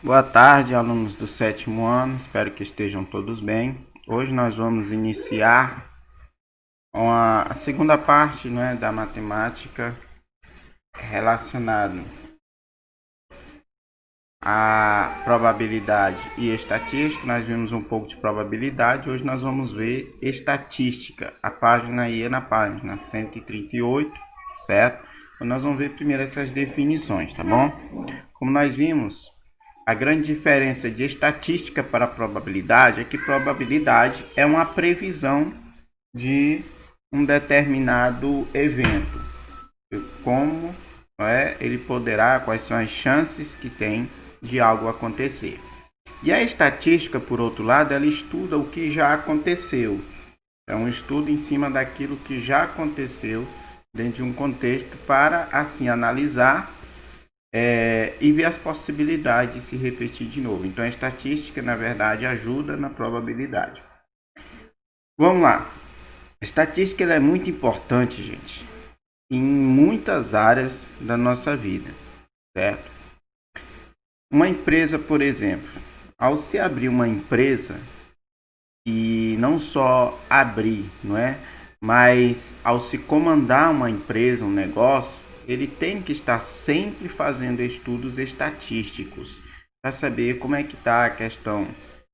Boa tarde, alunos do sétimo ano, espero que estejam todos bem. Hoje nós vamos iniciar a segunda parte, da matemática relacionada à probabilidade e estatística. Nós vimos um pouco de probabilidade, hoje nós vamos ver estatística. A página aí é na página 138, certo? Então nós vamos ver primeiro essas definições, tá bom? Como nós vimos, a grande diferença de estatística para probabilidade é que probabilidade é uma previsão de um determinado evento. Como ele poderá, quais são as chances que tem de algo acontecer. E a estatística, por outro lado, ela estuda o que já aconteceu. É um estudo em cima daquilo que já aconteceu dentro de um contexto para, assim, analisar e ver as possibilidades de se repetir de novo. Então a estatística, na verdade, ajuda na probabilidade. Vamos lá. A estatística ela é muito importante, gente, em muitas áreas da nossa vida, certo? Uma empresa, por exemplo, ao se abrir uma empresa, e não só abrir, não é? Mas ao se comandar uma empresa, um negócio, ele tem que estar sempre fazendo estudos estatísticos para saber como é que está a questão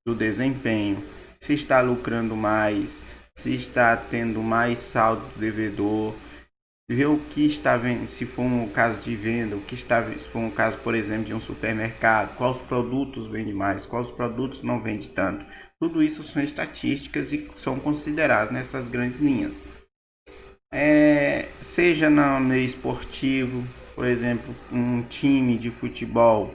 do desempenho, se está lucrando mais, se está tendo mais saldo devedor, ver o que está vendo, se for um caso de venda, o que está, se for um caso, por exemplo, de um supermercado, quais produtos vende mais, quais produtos não vende tanto. Tudo isso são estatísticas e são considerados nessas grandes linhas. Seja no meio esportivo, por exemplo, um time de futebol,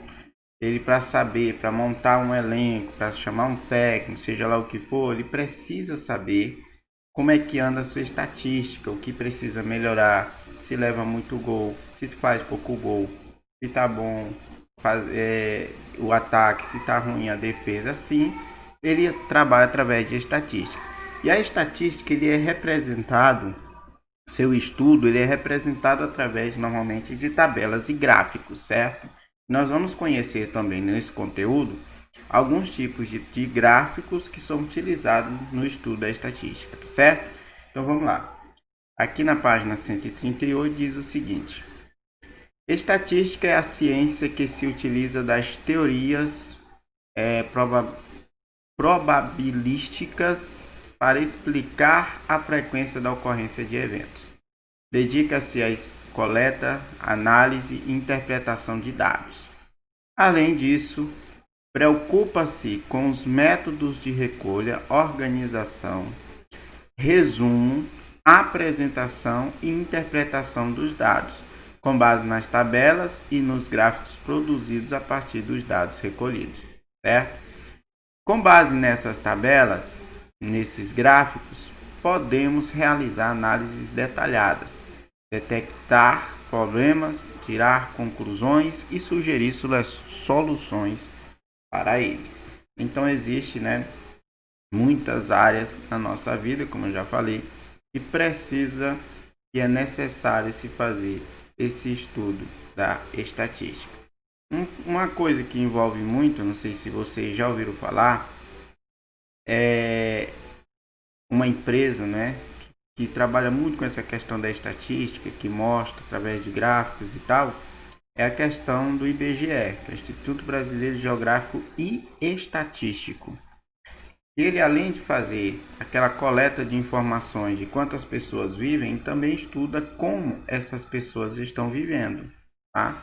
ele para saber, para montar um elenco, para chamar um técnico, seja lá o que for, ele precisa saber como é que anda a sua estatística, o que precisa melhorar, se leva muito gol, se faz pouco gol, se tá bom o ataque, se tá ruim a defesa, assim, ele trabalha através de estatística. E a estatística ele é representado, seu estudo ele é representado através normalmente de tabelas e gráficos, certo? Nós vamos conhecer também nesse conteúdo alguns tipos de gráficos que são utilizados no estudo da estatística, tá certo? Então vamos lá. Aqui na página 138 diz o seguinte: estatística é a ciência que se utiliza das teorias probabilísticas para explicar a frequência da ocorrência de eventos. Dedica-se à coleta, análise e interpretação de dados. Além disso, preocupa-se com os métodos de recolha, organização, resumo, apresentação e interpretação dos dados, com base nas tabelas e nos gráficos produzidos a partir dos dados recolhidos, certo? Com base nessas tabelas, nesses gráficos, podemos realizar análises detalhadas, detectar problemas, tirar conclusões e sugerir soluções para eles. Então existe, muitas áreas na nossa vida, como eu já falei, que precisa e é necessário se fazer esse estudo da estatística. Uma coisa que envolve muito, não sei se vocês já ouviram falar, é uma empresa, que trabalha muito com essa questão da estatística, que mostra através de gráficos e tal, é a questão do IBGE, que é o Instituto Brasileiro Geográfico e Estatístico. Ele, além de fazer aquela coleta de informações de quantas pessoas vivem, também estuda como essas pessoas estão vivendo, tá?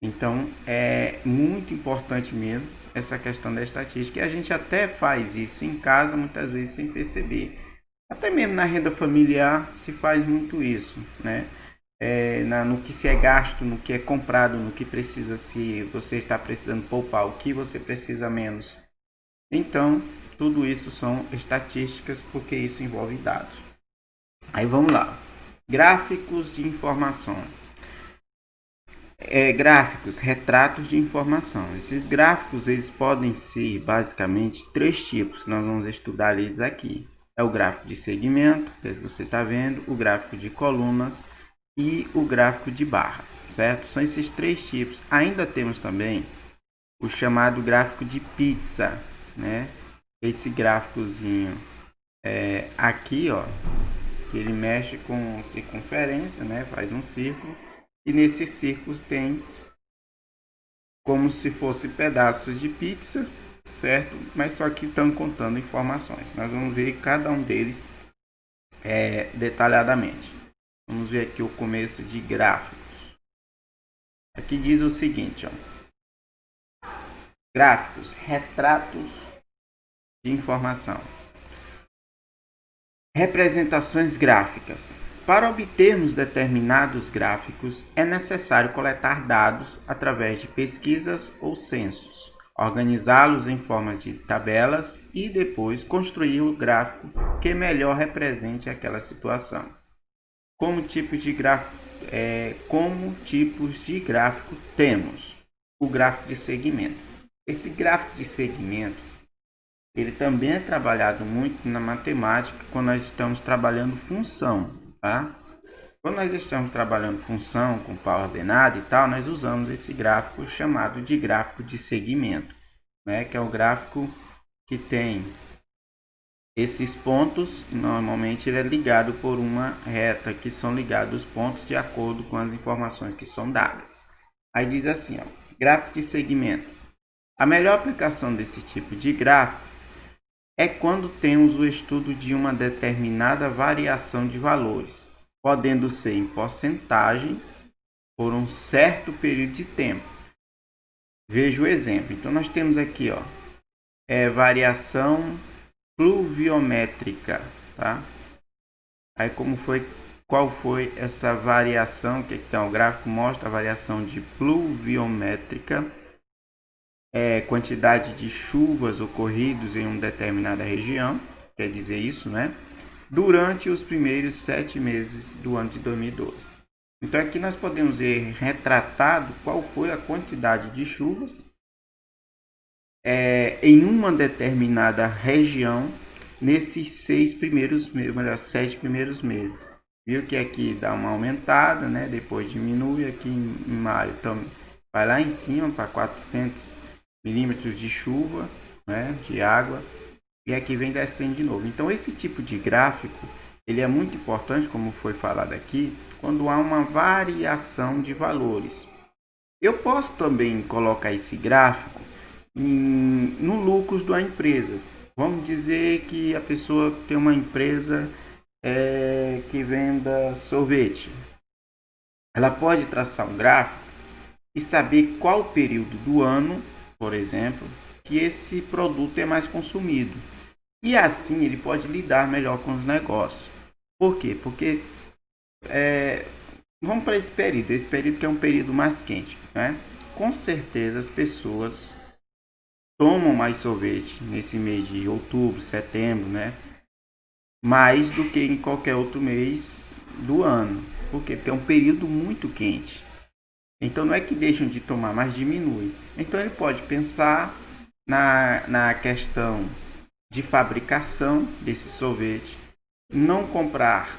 Então, é muito importante mesmo essa questão da estatística. E a gente até faz isso em casa, muitas vezes, sem perceber. Até mesmo na renda familiar se faz muito isso, né? No que se é gasto, no que é comprado, no que precisa, se você está precisando poupar, o que você precisa menos. Então, tudo isso são estatísticas, porque isso envolve dados. Aí vamos lá. Gráficos de informação. Gráficos, retratos de informação. Esses gráficos eles podem ser basicamente três tipos que nós vamos estudar eles aqui. É o gráfico de segmento, que você está vendo, o gráfico de colunas e o gráfico de barras, certo? São esses três tipos. Ainda temos também o chamado gráfico de pizza, né? Esse gráficozinho aqui, ó, que ele mexe com circunferência, né? Faz um círculo e nesse círculo tem como se fosse pedaços de pizza, certo? Mas só que estão contando informações. Nós vamos ver cada um deles detalhadamente. Vamos ver aqui o começo de gráficos. Aqui diz o seguinte, ó. Gráficos, retratos de informação. Representações gráficas. Para obtermos determinados gráficos, é necessário coletar dados através de pesquisas ou censos, organizá-los em forma de tabelas e depois construir o gráfico que melhor represente aquela situação. Como tipos de gráfico temos o gráfico de segmento. Esse gráfico de segmento ele também é trabalhado muito na matemática quando nós estamos trabalhando função, tá? Quando nós estamos trabalhando função com pau ordenado e tal, nós usamos esse gráfico chamado de gráfico de segmento, né? Que é o gráfico que tem esses pontos, normalmente ele é ligado por uma reta, que são ligados os pontos de acordo com as informações que são dadas. Aí diz assim, ó, gráfico de segmento. A melhor aplicação desse tipo de gráfico é quando temos o estudo de uma determinada variação de valores, podendo ser em porcentagem por um certo período de tempo. Veja o exemplo. Então nós temos aqui, ó, variação pluviométrica, tá? Aí qual foi essa variação? Que então o gráfico mostra a variação de pluviométrica, quantidade de chuvas ocorridas em uma determinada região, quer dizer isso, né? Durante os primeiros 7 meses do ano de 2012. Então aqui nós podemos ver retratado qual foi a quantidade de chuvas em uma determinada região nesses 7 primeiros meses. Viu que aqui dá uma aumentada, né? Depois diminui aqui em maio, então vai lá em cima para 400 milímetros de chuva, né? De água, e aqui vem descendo de novo. Então esse tipo de gráfico ele é muito importante, como foi falado aqui, quando há uma variação de valores. Eu posso também colocar esse gráfico no lucro da empresa. Vamos dizer que a pessoa tem uma empresa que venda sorvete. Ela pode traçar um gráfico e saber qual período do ano, por exemplo, que esse produto é mais consumido. E assim ele pode lidar melhor com os negócios. Por quê? Porque vamos para esse período que é um período mais quente, né? Com certeza as pessoas tomam mais sorvete nesse mês de outubro, setembro, né? Mais do que em qualquer outro mês do ano. Por quê? Porque é um período muito quente. Então não é que deixam de tomar, mas diminui. Então ele pode pensar na questão de fabricação desse sorvete, não comprar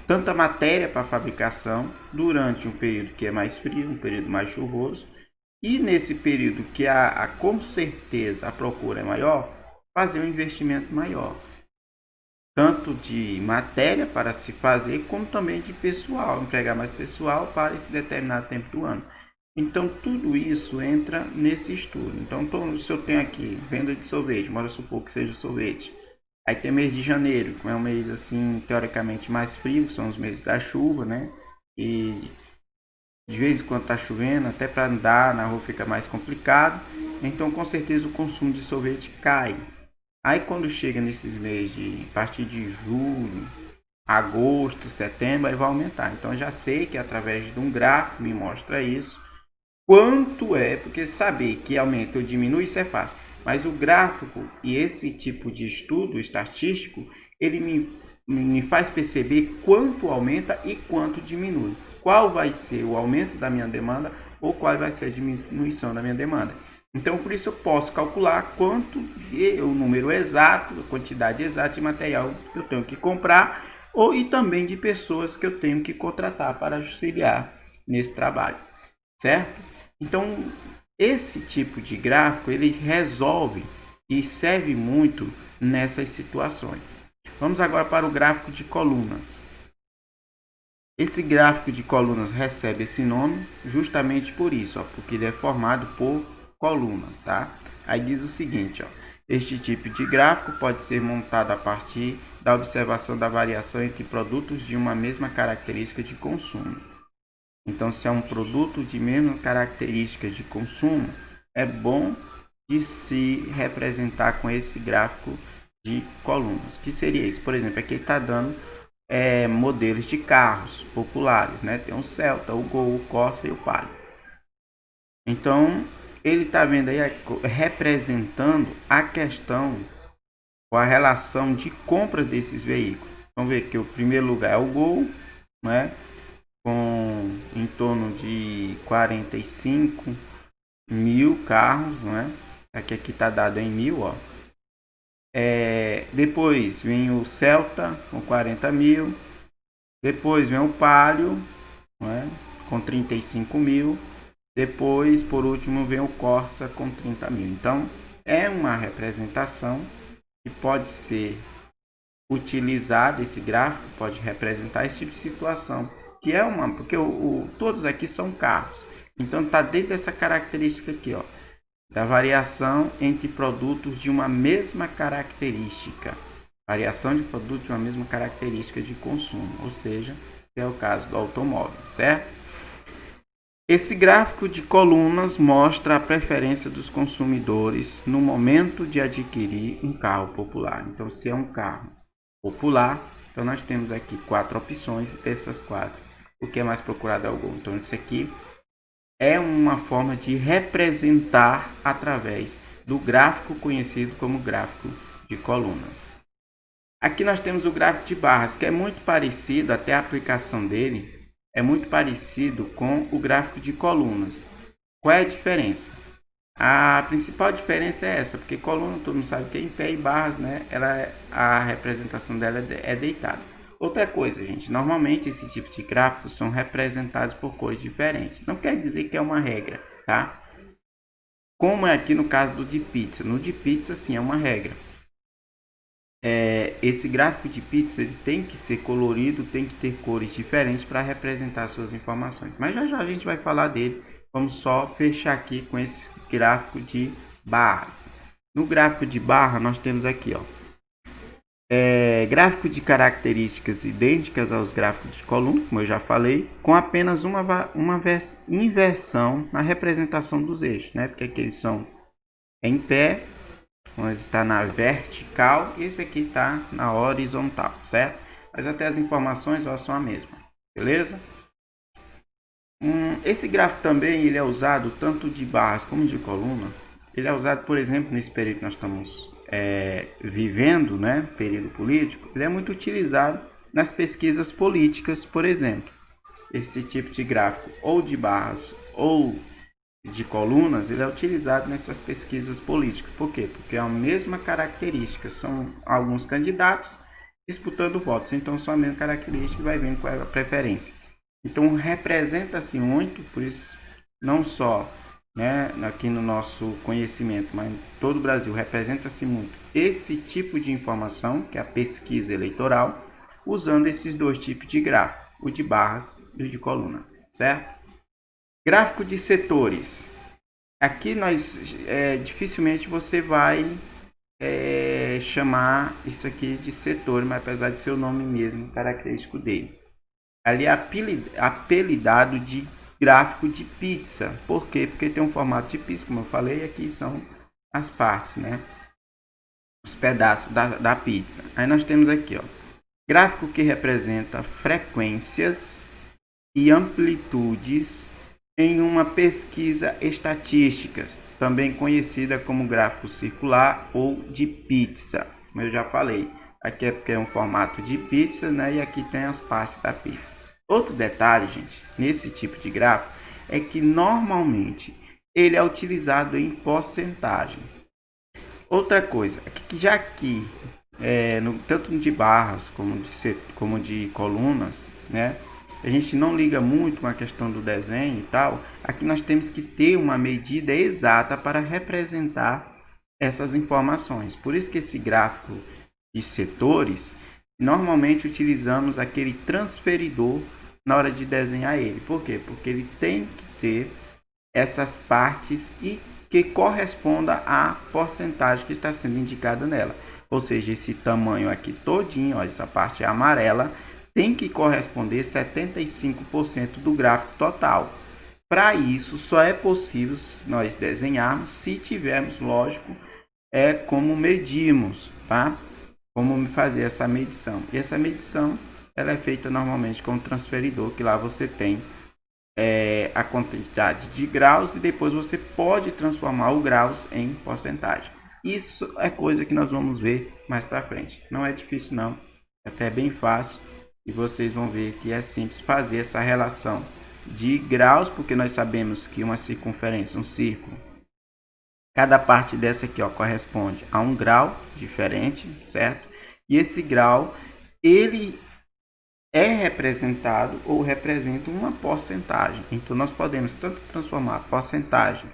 tanta matéria para fabricação durante um período que é mais frio, um período mais chuvoso, e nesse período que com certeza a procura é maior, fazer um investimento maior, tanto de matéria para se fazer, como também de pessoal, empregar mais pessoal para esse determinado tempo do ano. Então tudo isso entra nesse estudo. Então se eu tenho aqui venda de sorvete, vamos supor que seja sorvete, aí tem mês de janeiro, que é um mês assim teoricamente mais frio, que são os meses da chuva, né? E de vez em quando está chovendo, até para andar na rua fica mais complicado. Então com certeza o consumo de sorvete cai. Aí quando chega nesses meses a partir de julho, agosto, setembro, aí vai aumentar. Então eu já sei que através de um gráfico me mostra isso. Quanto porque saber que aumenta ou diminui, isso é fácil. Mas o gráfico e esse tipo de estudo estatístico, ele me faz perceber quanto aumenta e quanto diminui. Qual vai ser o aumento da minha demanda ou qual vai ser a diminuição da minha demanda. Então, por isso eu posso calcular quanto o número exato, a quantidade exata de material que eu tenho que comprar e também de pessoas que eu tenho que contratar para auxiliar nesse trabalho. certo? Então, esse tipo de gráfico ele resolve e serve muito nessas situações. Vamos agora para o gráfico de colunas. Esse gráfico de colunas recebe esse nome justamente por isso, ó, porque ele é formado por colunas, tá? Aí diz o seguinte, ó, este tipo de gráfico pode ser montado a partir da observação da variação entre produtos de uma mesma característica de consumo. Então, se é um produto de mesma característica de consumo, é bom de se representar com esse gráfico de colunas. O que seria isso? Por exemplo, aqui está dando modelos de carros populares, né? Tem o Celta, o Gol, o Corsa e o Palio. Então, ele está vendo aí representando a questão ou a relação de compra desses veículos. Vamos ver que o primeiro lugar é o Gol, né? Com em torno de 45 mil carros, né? Aqui está dado em mil, ó. Depois vem o Celta com 40 mil. Depois vem o Palio, né? Com 35 mil. Depois, por último, vem o Corsa com 30 mil. Então, é uma representação que pode ser utilizada, esse gráfico pode representar esse tipo de situação. Que é uma, porque todos aqui são carros. Então, está dentro dessa característica aqui, ó, da variação entre produtos de uma mesma característica. Variação de produtos de uma mesma característica de consumo, ou seja, é o caso do automóvel, certo? Esse gráfico de colunas mostra a preferência dos consumidores no momento de adquirir um carro popular. Então, se é um carro popular, então nós temos aqui 4 opções, dessas 4, o que é mais procurado é o Gol. Então, isso aqui é uma forma de representar através do gráfico conhecido como gráfico de colunas. Aqui nós temos o gráfico de barras, que é muito parecido, até a aplicação dele é muito parecido com o gráfico de colunas. Qual é a diferença? A principal diferença é essa, porque coluna todo mundo sabe que é em pé e barras, né? A representação dela é deitada. Outra coisa, gente, normalmente esse tipo de gráficos são representados por cores diferentes. Não quer dizer que é uma regra, tá? Como é aqui no caso do de pizza. No de pizza, sim, é uma regra. Esse gráfico de pizza ele tem que ser colorido, tem que ter cores diferentes para representar suas informações. Mas já já a gente vai falar dele. Vamos só fechar aqui com esse gráfico de barras. No gráfico de barra, nós temos aqui, ó, gráfico de características idênticas aos gráficos de coluna, como eu já falei, com apenas uma inversão na representação dos eixos, né? Porque aqui eles são em pé, mas está na vertical e esse aqui está na horizontal, certo? Mas até as informações ó, são a mesma, beleza? Esse gráfico também ele é usado tanto de barras como de coluna. Ele é usado, por exemplo, nesse período que nós estamos vivendo, né, período político, ele é muito utilizado nas pesquisas políticas, por exemplo. Esse tipo de gráfico, ou de barras ou de colunas, ele é utilizado nessas pesquisas políticas. Por quê? Porque é a mesma característica, são alguns candidatos disputando votos, então são a mesma característica e vai vendo qual é a preferência. Então representa-se muito, por isso não só aqui no nosso conhecimento, mas em todo o Brasil, representa-se muito esse tipo de informação, que é a pesquisa eleitoral, usando esses dois tipos de gráfico, o de barras e o de coluna, certo? Gráfico de setores. Aqui nós dificilmente você vai chamar isso aqui de setor, mas apesar de ser o nome mesmo característico dele. Ali é apelidado de gráfico de pizza. Por quê? Porque tem um formato de pizza, como eu falei, aqui são as partes, né? Os pedaços da pizza. Aí nós temos aqui, ó, gráfico que representa frequências e amplitudes em uma pesquisa estatística, também conhecida como gráfico circular ou de pizza. Como eu já falei, aqui é porque é um formato de pizza, né? E aqui tem as partes da pizza. Outro detalhe, gente, nesse tipo de gráfico é que normalmente ele é utilizado em porcentagem. Outra coisa, já que tanto de barras como de colunas, né? A gente não liga muito com a questão do desenho e tal. aqui nós temos que ter uma medida exata para representar essas informações. Por isso que esse gráfico de setores, normalmente utilizamos aquele transferidor na hora de desenhar ele. Por quê? Porque ele tem que ter essas partes e que corresponda à porcentagem que está sendo indicada nela. Ou seja, esse tamanho aqui todinho, ó, essa parte amarela, tem que corresponder 75% do gráfico total. Para isso, só é possível nós desenharmos se tivermos, lógico, como medimos, tá? Como fazer essa medição. E essa medição, ela é feita normalmente com o transferidor, que lá você tem a quantidade de graus e depois você pode transformar o graus em porcentagem. Isso é coisa que nós vamos ver mais para frente. Não é difícil não, é até bem fácil e vocês vão ver que é simples fazer essa relação de graus, porque nós sabemos que uma circunferência, um círculo, cada parte dessa aqui, ó, corresponde a um grau diferente, certo? E esse grau, ele é representado ou representa uma porcentagem. Então, nós podemos tanto transformar a porcentagem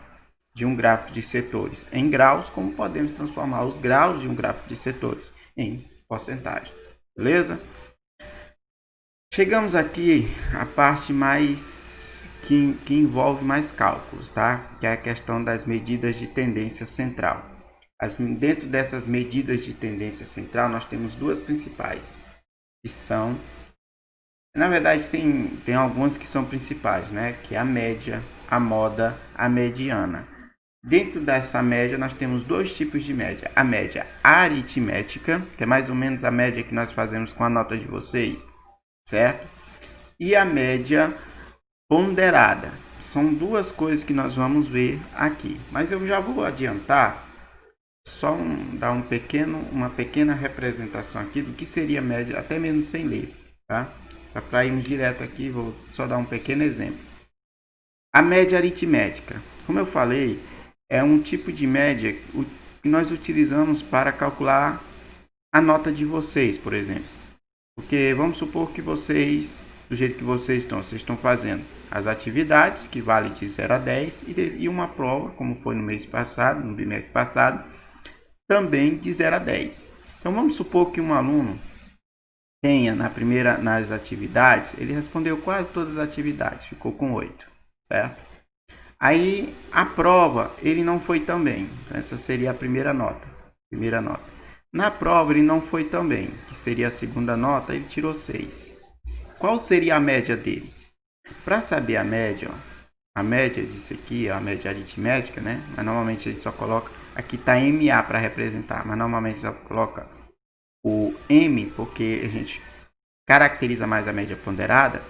de um gráfico de setores em graus, como podemos transformar os graus de um gráfico de setores em porcentagem. Beleza? Chegamos aqui à parte mais que envolve mais cálculos, tá? Que é a questão das medidas de tendência central. Dentro dessas medidas de tendência central, nós temos duas principais, que são, na verdade, tem algumas que são principais, né? Que é a média, a moda, a mediana. Dentro dessa média, nós temos dois tipos de média. A média aritmética, que é mais ou menos a média que nós fazemos com a nota de vocês, certo? E a média ponderada. São duas coisas que nós vamos ver aqui. Mas eu já vou adiantar, só dar uma pequena representação aqui do que seria a média, até mesmo sem ler, tá? Para irmos direto aqui, vou só dar um pequeno exemplo. A média aritmética, como eu falei, é um tipo de média que nós utilizamos para calcular a nota de vocês, por exemplo. Porque vamos supor que vocês, do jeito que vocês estão fazendo as atividades, que vale de 0 a 10, e uma prova, como foi no mês passado, no bimestre passado, também de 0 a 10. Então vamos supor que um aluno tenha nas atividades, ele respondeu quase todas as atividades, ficou com 8, certo? Aí a prova ele não foi tão bem, então essa seria a primeira nota. Na prova ele não foi tão bem, que seria a segunda nota, ele tirou 6. Qual seria a média dele? Para saber a média, a média disso aqui, a média aritmética, né? Mas normalmente a gente só coloca, aqui está MA para representar, mas normalmente só coloca o M, porque a gente caracteriza mais a média ponderada.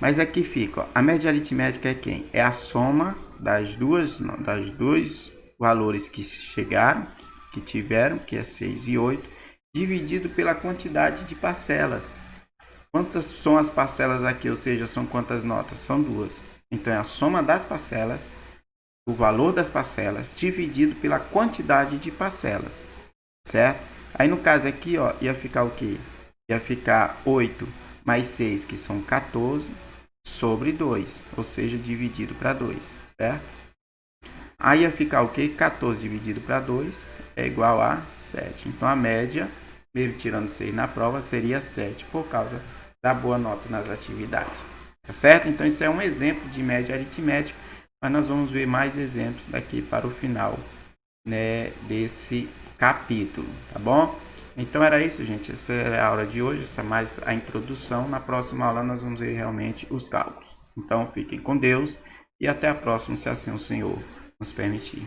Mas aqui fica, ó, a média aritmética é quem? É a soma das dois valores que chegaram, que tiveram, que é 6 e 8, dividido pela quantidade de parcelas. Quantas são as parcelas aqui? Ou seja, são quantas notas? São 2. Então, é a soma das parcelas, o valor das parcelas, dividido pela quantidade de parcelas, certo? Aí, no caso aqui, ó, ia ficar o quê? Ia ficar 8 mais 6, que são 14, sobre 2, ou seja, dividido para 2, certo? Aí ia ficar o quê? 14 dividido para 2 é igual a 7. Então, a média, mesmo tirando 6 na prova, seria 7, por causa da boa nota nas atividades. Tá certo? Então, isso é um exemplo de média aritmética, mas nós vamos ver mais exemplos daqui para o final, né, desse capítulo, tá bom? Então, era isso, gente. Essa é a aula de hoje, essa é mais a introdução. Na próxima aula, nós vamos ver realmente os cálculos. Então, fiquem com Deus e até a próxima, se assim o Senhor nos permitir.